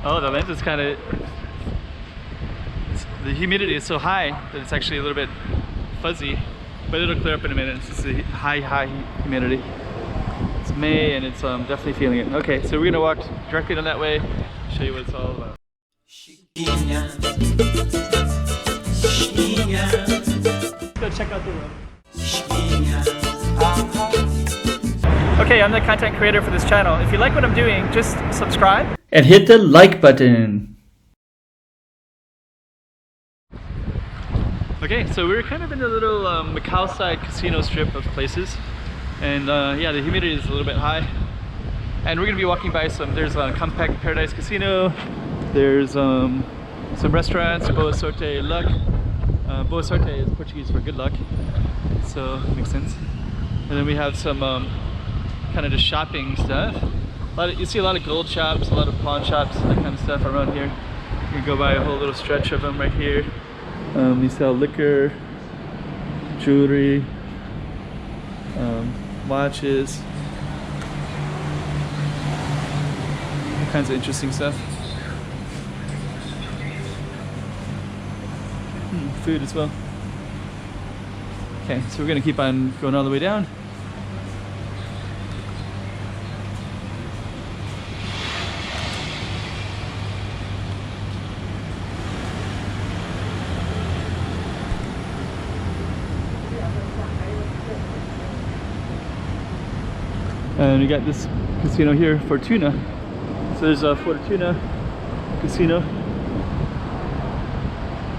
Oh, the lens is kind of... The humidity is so high that it's actually a little bit fuzzy, but it'll clear up in a minute. It's just a high humidity. It's May and it's definitely feeling it. Okay, so we're gonna walk directly down that way, show you what it's all about. Go check out the room. Okay, I'm the content creator for this channel. If you like what I'm doing, just subscribe and hit the like button. Okay, so we're kind of in a little Macau side casino strip of places, and yeah, the humidity is a little bit high. And we're gonna be walking by there's a Compact Paradise Casino, there's some restaurants, Boa Sorte Luck. Boa Sorte is Portuguese for good luck, so it makes sense. And then we have some kind of just shopping stuff. You see a lot of gold shops, a lot of pawn shops, that kind of stuff around here. You can go by a whole little stretch of them right here. We sell liquor, jewelry, watches, all kinds of interesting stuff. Food as well. Okay, so we're gonna keep on going all the way down. And we got this casino here, Fortuna. So there's a Fortuna casino.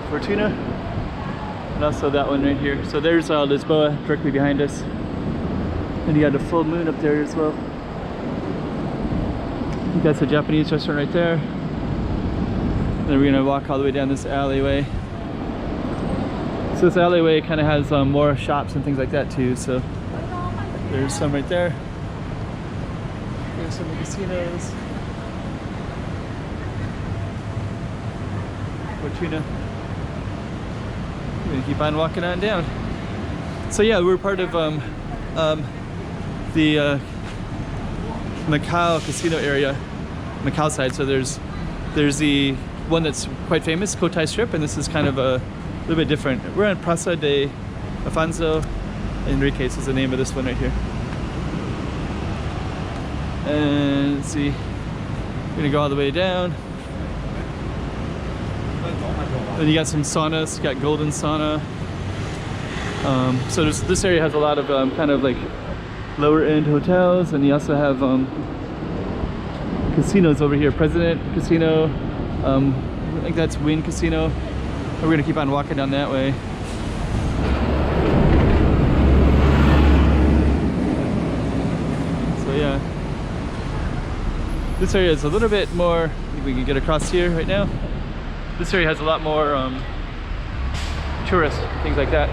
Fortuna. And also that one right here. So there's Lisboa directly behind us. And you got the full moon up there as well. That's a Japanese restaurant right there. And then we're gonna walk all the way down this alleyway. So this alleyway kind of has more shops and things like that too. So there's some right there. Here's some of the casinos. Fortuna. We're gonna keep on walking on down. So yeah, we're part of the Macau casino area, Macau side. So there's the one that's quite famous, Cotai Strip, and this is kind of a little bit different. We're on Praça de Afonso Henriques is the name of this one right here. And let's see, we're gonna go all the way down. Then you got some saunas, you got golden sauna. So this area has a lot of kind of like lower end hotels, and you also have casinos over here. President Casino, I think that's Wynn Casino. And we're gonna keep on walking down that way. So yeah, this area is a little bit more, I think we can get across here right now. This area has a lot more tourists, things like that.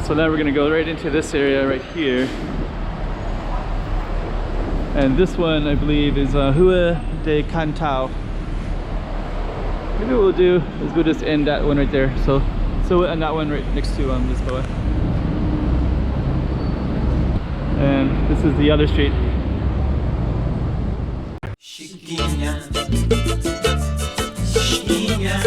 So now we're gonna go right into this area right here. And this one, I believe, is Rua de Cantao. Maybe what we'll do is we'll just end that one right there. So we'll end that one right next to Lisboa. And this is the other street. Chiquinha, chiquinha,